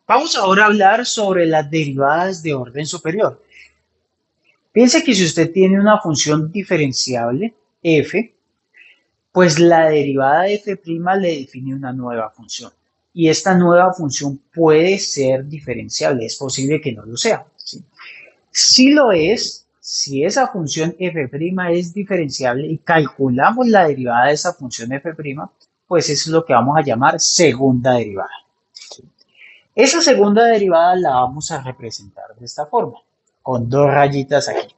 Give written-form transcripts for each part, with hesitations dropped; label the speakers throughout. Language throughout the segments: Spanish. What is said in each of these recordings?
Speaker 1: Vamos ahora a hablar sobre las derivadas de orden superior. Piense que si usted tiene una función diferenciable, f, pues la derivada de f' le define una nueva función. Y esta nueva función puede ser diferenciable, es posible que no lo sea. ¿Sí? Si lo es, si esa función f' es diferenciable y calculamos la derivada de esa función f', pues eso es lo que vamos a llamar segunda derivada. Esa segunda derivada la vamos a representar de esta forma, con dos rayitas aquí.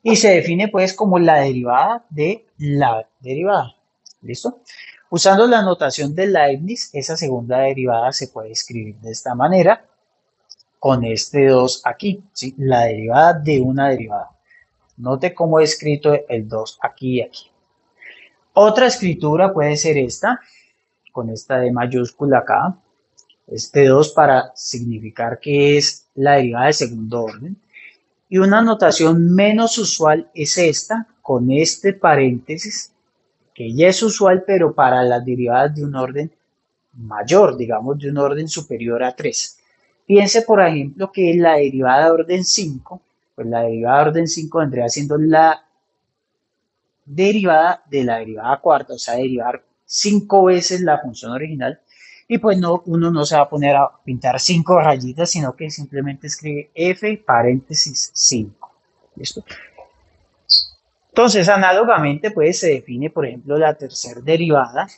Speaker 1: Y se define pues como la derivada de la derivada. ¿Listo? Usando la notación de Leibniz, esa segunda derivada se puede escribir de esta manera, con este 2 aquí, ¿sí? La derivada de una derivada. Note cómo he escrito el 2 aquí y aquí. Otra escritura puede ser esta, con esta D mayúscula acá, este 2 para significar que es la derivada de segundo orden. Y una notación menos usual es esta, con este paréntesis, que ya es usual, pero para las derivadas de un orden mayor, digamos de un orden superior a 3. Piense, por ejemplo, que la derivada de orden 5, pues la derivada de orden 5 vendría siendo la derivada de la derivada cuarta, o sea, derivar 5 veces la función original. Y pues no, uno no se va a poner a pintar 5 rayitas, sino que simplemente escribe f paréntesis 5. ¿Listo? Entonces, análogamente, pues se define, por ejemplo, la tercera derivada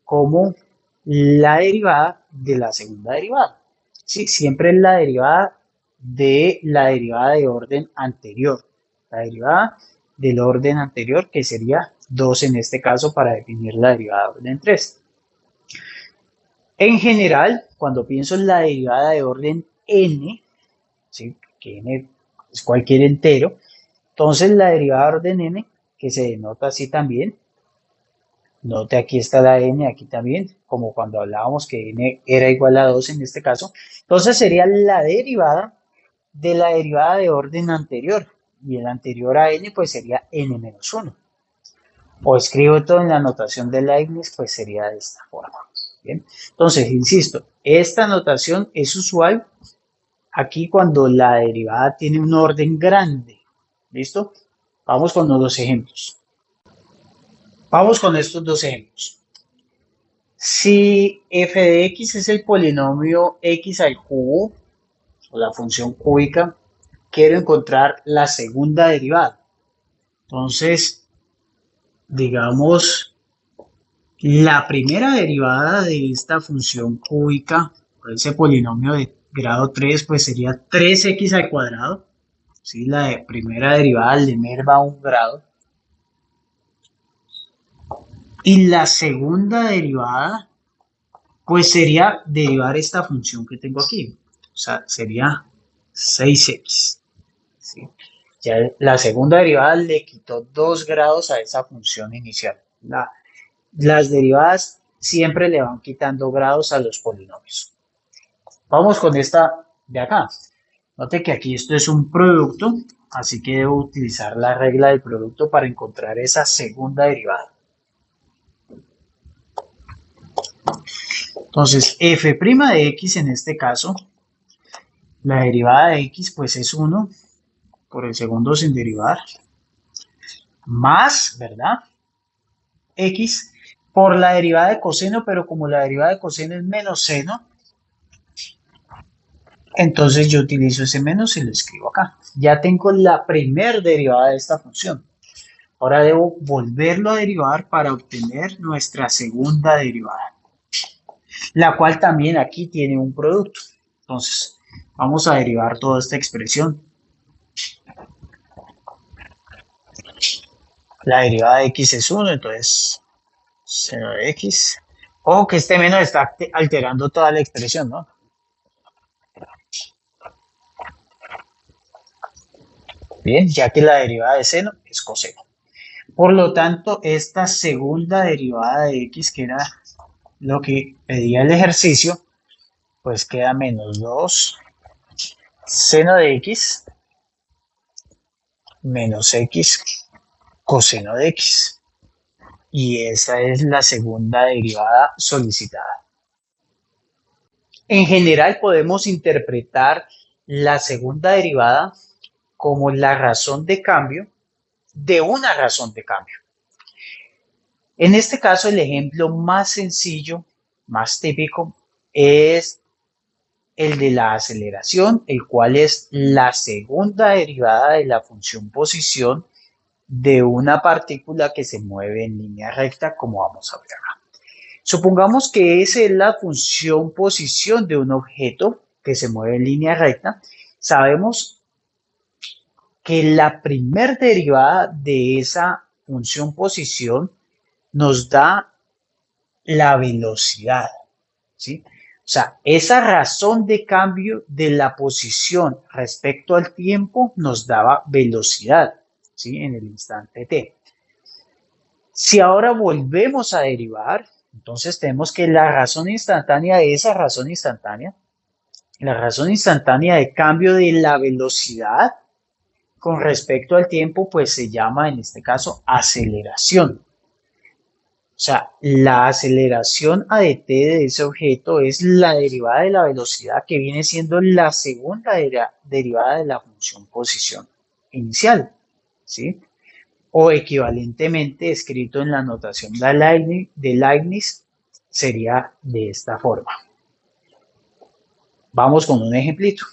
Speaker 1: como la derivada de la segunda derivada. ¿Sí? Siempre es la derivada de orden anterior. La derivada del orden anterior, que sería 2 en este caso para definir la derivada de orden 3. En general, cuando pienso en la derivada de orden n, ¿sí? Que n es cualquier entero, entonces la derivada de orden n, que se denota así también, note aquí está la n, aquí también, como cuando hablábamos que n era igual a 2 en este caso, entonces sería la derivada de la derivada de orden anterior, y el anterior a n pues sería n menos 1. O escribo todo en la notación de Leibniz, pues sería de esta forma. Bien. Entonces, insisto, esta notación es usual aquí cuando la derivada tiene un orden grande. ¿Listo? Vamos con los dos ejemplos. Vamos con estos dos ejemplos. Si f de x es el polinomio x al cubo, o la función cúbica, quiero encontrar la segunda derivada. Entonces, digamos, la primera derivada de esta función cúbica, o ese polinomio de grado 3, pues sería 3x al cuadrado. ¿Sí? La primera derivada le merma un grado. Y la segunda derivada, pues sería derivar esta función que tengo aquí. O sea, sería 6x. ¿Sí? Ya la segunda derivada le quitó 2 grados a esa función inicial. Las derivadas siempre le van quitando grados a los polinomios. Vamos con esta de acá. Note que aquí esto es un producto, así que debo utilizar la regla del producto para encontrar esa segunda derivada. Entonces, f' de x en este caso, la derivada de x pues es 1 por el segundo sin derivar, más, ¿verdad? X por la derivada de coseno, pero como la derivada de coseno es menos seno, entonces yo utilizo ese menos y lo escribo acá. Ya tengo la primera derivada de esta función. Ahora debo volverlo a derivar para obtener nuestra segunda derivada, la cual también aquí tiene un producto. Entonces, vamos a derivar toda esta expresión. La derivada de x es 1, entonces seno de x. Ojo que este menos está alterando toda la expresión, ¿no? Bien, ya que la derivada de seno es coseno. Por lo tanto, esta segunda derivada de x, que era lo que pedía el ejercicio, pues queda menos 2 seno de x menos x coseno de x. Y esa es la segunda derivada solicitada. En general podemos interpretar la segunda derivada como la razón de cambio de una razón de cambio. En este caso, el ejemplo más sencillo, más típico, es el de la aceleración, el cual es la segunda derivada de la función posición de una partícula que se mueve en línea recta, como vamos a ver acá. Supongamos que esa es la función posición de un objeto que se mueve en línea recta. Sabemos que la primer derivada de esa función posición nos da la velocidad, ¿sí? O sea, esa razón de cambio de la posición respecto al tiempo nos daba velocidad, ¿sí? En el instante t. Si ahora volvemos a derivar, entonces tenemos que la razón instantánea de esa razón instantánea, la razón instantánea de cambio de la velocidad con respecto al tiempo, pues se llama en este caso aceleración. O sea, la aceleración a dt de ese objeto es la derivada de la velocidad que viene siendo la segunda derivada de la función posición inicial, ¿sí? O equivalentemente escrito en la notación de Leibniz sería de esta forma. Vamos con un ejemplito.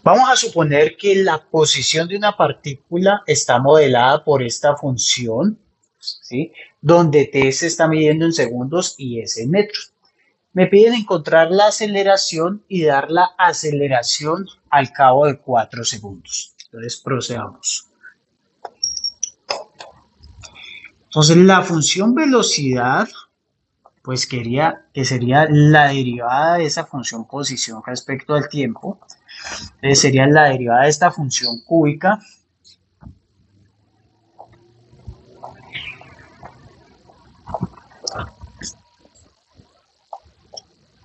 Speaker 1: Vamos a suponer que la posición de una partícula está modelada por esta función, ¿sí? Donde t se está midiendo en segundos y s en metros. Me piden encontrar la aceleración y dar la aceleración al cabo de 4 segundos. Entonces procedamos. Entonces la función velocidad, pues que sería la derivada de esa función posición respecto al tiempo. Entonces sería la derivada de esta función cúbica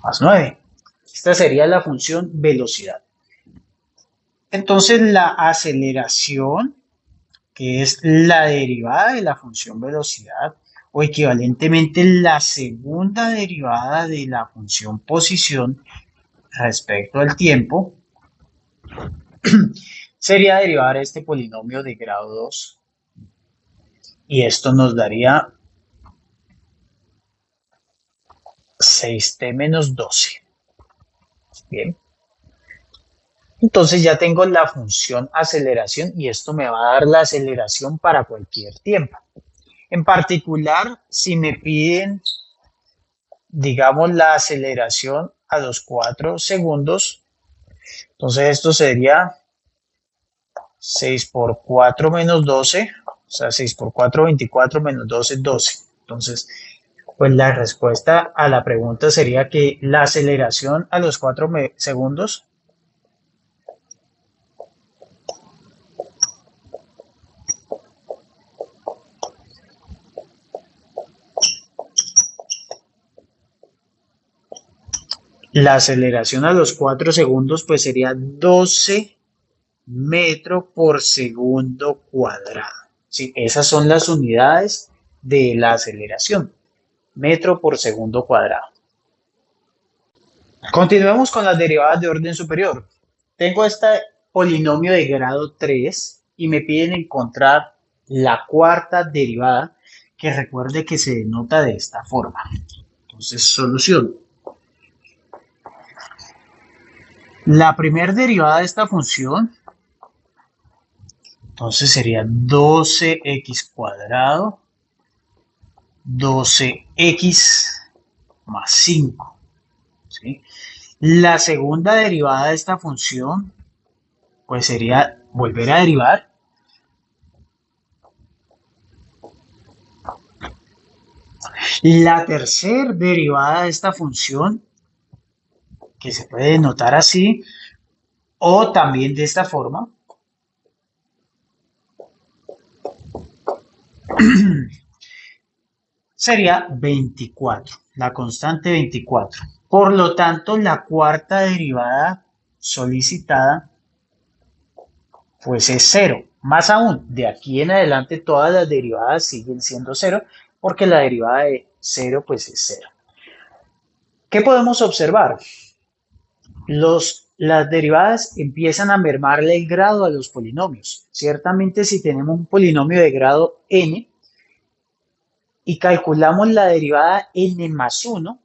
Speaker 1: más 9. Esta sería la función velocidad. Entonces la aceleración, que es la derivada de la función velocidad, o equivalentemente la segunda derivada de la función posición respecto al tiempo, sería derivar este polinomio de grado 2. Y esto nos daría 6t menos 12. Bien. Entonces ya tengo la función aceleración y esto me va a dar la aceleración para cualquier tiempo. En particular, si me piden, digamos, la aceleración a los 4 segundos, entonces esto sería 6 por 4 menos 12, o sea, 6 por 4, 24 menos 12, 12. Entonces, pues la respuesta a la pregunta sería que la aceleración a los 4 segundos pues sería 12 metros por segundo cuadrado. ¿Sí? Esas son las unidades de la aceleración, metro por segundo cuadrado. Continuemos con las derivadas de orden superior. Tengo este polinomio de grado 3 y me piden encontrar la cuarta derivada, que recuerde que se denota de esta forma. Entonces, solución. La primera derivada de esta función, entonces sería 12x cuadrado, 12x más 5. ¿Sí? La segunda derivada de esta función, pues sería volver a derivar. La tercera derivada de esta función, que se puede denotar así, o también de esta forma. Sería 24, la constante 24. Por lo tanto, la cuarta derivada solicitada, pues es 0. Más aún, de aquí en adelante todas las derivadas siguen siendo 0, porque la derivada de 0, pues es 0. ¿Qué podemos observar? Las derivadas empiezan a mermarle el grado a los polinomios. Ciertamente, si tenemos un polinomio de grado n y calculamos la derivada n más 1,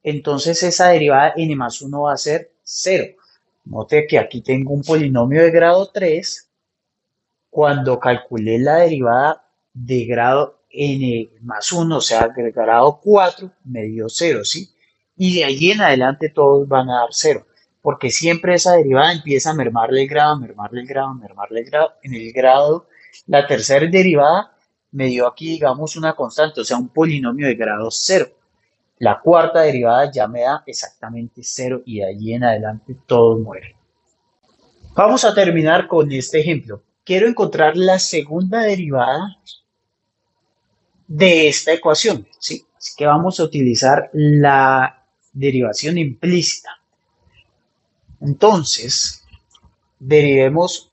Speaker 1: entonces esa derivada n más 1 va a ser 0. Note que aquí tengo un polinomio de grado 3. Cuando calculé la derivada de grado n más 1, o sea, de grado 4, me dio 0, ¿sí? Y de allí en adelante todos van a dar 0, porque siempre esa derivada empieza a mermarle el grado, mermarle el grado, mermarle el grado. En el grado, la tercera derivada me dio aquí, digamos, una constante, o sea, un polinomio de grado 0. La cuarta derivada ya me da exactamente 0 y de allí en adelante todos mueren. Vamos a terminar con este ejemplo. Quiero encontrar la segunda derivada de esta ecuación, ¿sí? Así que vamos a utilizar la derivación implícita. Entonces, derivemos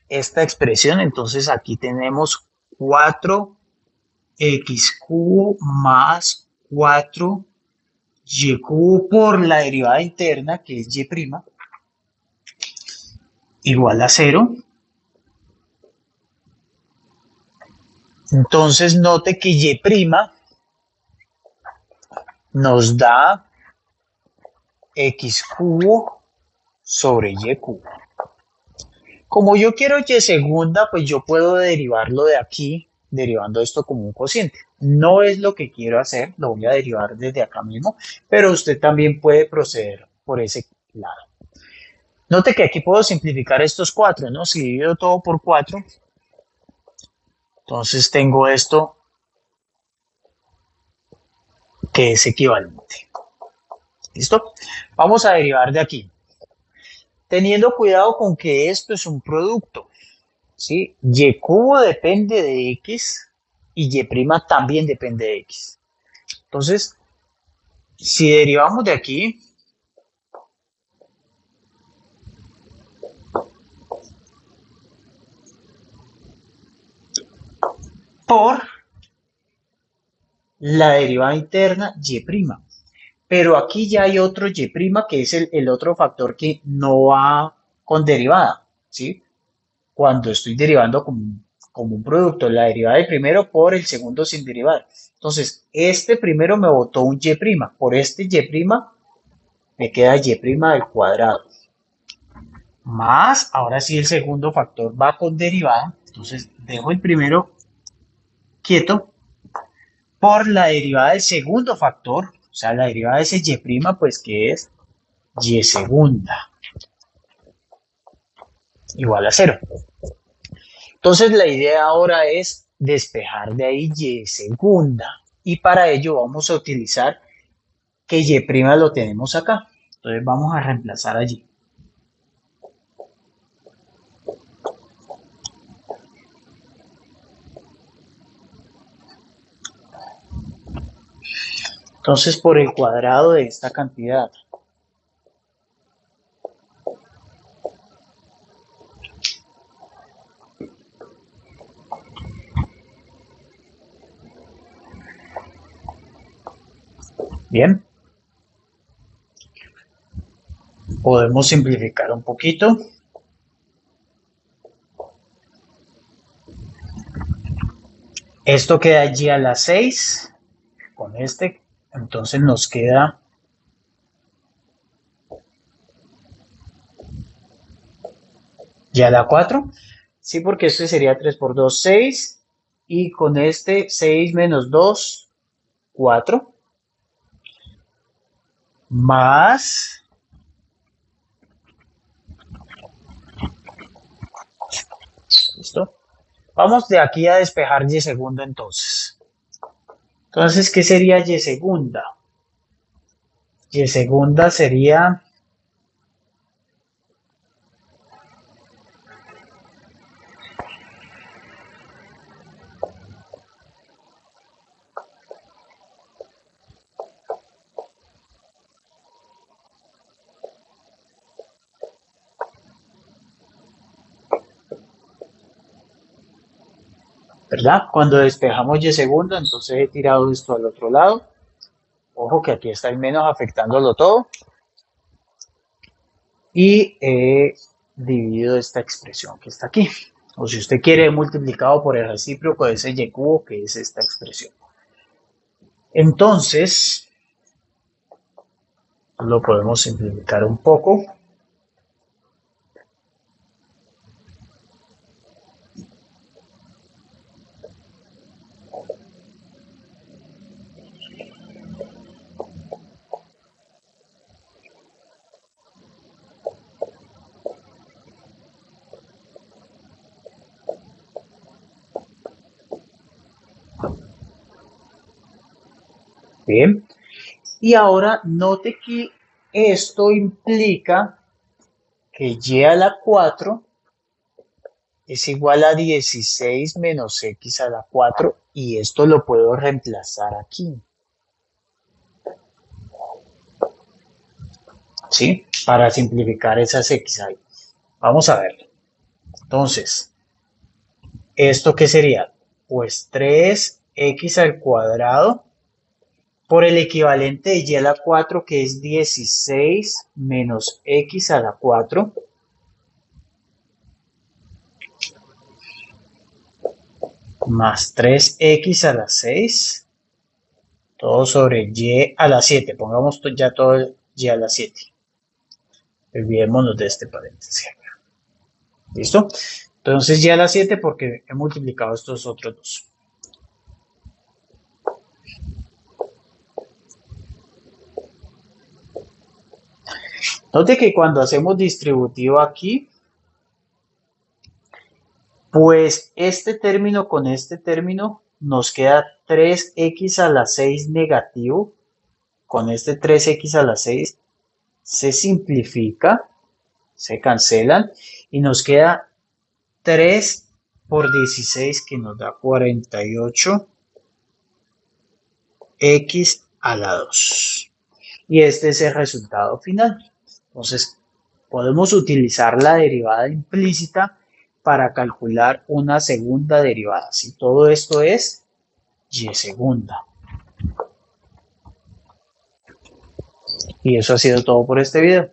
Speaker 1: esta expresión. Entonces, aquí tenemos 4x cubo más 4y cubo por la derivada interna, que es y', igual a 0. Entonces, note que y' nos da x cubo sobre y cubo. Como yo quiero y segunda, pues yo puedo derivarlo de aquí, derivando esto como un cociente. No es lo que quiero hacer, lo voy a derivar desde acá mismo, pero usted también puede proceder por ese lado. Note que aquí puedo simplificar estos 4, ¿no? Si divido todo por 4, entonces tengo esto que es equivalente. ¿Listo? Vamos a derivar de aquí. Teniendo cuidado con que esto es un producto, ¿sí? Y cubo depende de x y y' también depende de x. Entonces, si derivamos de aquí, por la derivada interna y'. Pero aquí ya hay otro y' que es el otro factor que no va con derivada, ¿sí? Cuando estoy derivando como un producto, la derivada del primero por el segundo sin derivar. Entonces, este primero me botó un y', por este y' me queda y' al cuadrado. Más, ahora sí el segundo factor va con derivada, entonces dejo el primero quieto por la derivada del segundo factor, o sea, la derivada de ese y', pues que es y segunda, igual a 0. Entonces la idea ahora es despejar de ahí y segunda, y para ello vamos a utilizar que y' lo tenemos acá, entonces vamos a reemplazar allí. Entonces por el cuadrado de esta cantidad. Bien. Podemos simplificar un poquito. Esto queda allí a la 6 con este, entonces nos queda ya la 4, sí, porque este sería 3 por 2, 6, y con este 6 menos 2, 4, más, ¿listo? Vamos de aquí a despejar y segunda entonces. Entonces, ¿qué sería y segunda? Y segunda sería ¿verdad? Cuando despejamos y segunda, entonces he tirado esto al otro lado. Ojo que aquí está el menos afectándolo todo. Y he dividido esta expresión que está aquí. O si usted quiere, he multiplicado por el recíproco de ese y cubo, que es esta expresión. Entonces, lo podemos simplificar un poco. Bien. Y ahora note que esto implica que y a la 4 es igual a 16 menos x a la 4 y esto lo puedo reemplazar aquí. ¿Sí? Para simplificar esas x ahí. Vamos a verlo. Entonces, ¿esto qué sería? Pues 3x al cuadrado por el equivalente de y a la 4 que es 16 menos x a la 4 más 3x a la 6 todo sobre y a la 7. Pongamos ya todo y a la 7. Olvidémonos de este paréntesis. ¿Listo? Entonces y a la 7 porque he multiplicado estos otros dos. Note que cuando hacemos distributivo aquí, pues este término con este término nos queda 3x a la 6 negativo. Con este 3x a la 6 se simplifica, se cancelan y nos queda 3 por 16 que nos da 48 x a la 2. Y este es el resultado final. Entonces, podemos utilizar la derivada implícita para calcular una segunda derivada. Si todo esto es y segunda. Y eso ha sido todo por este video.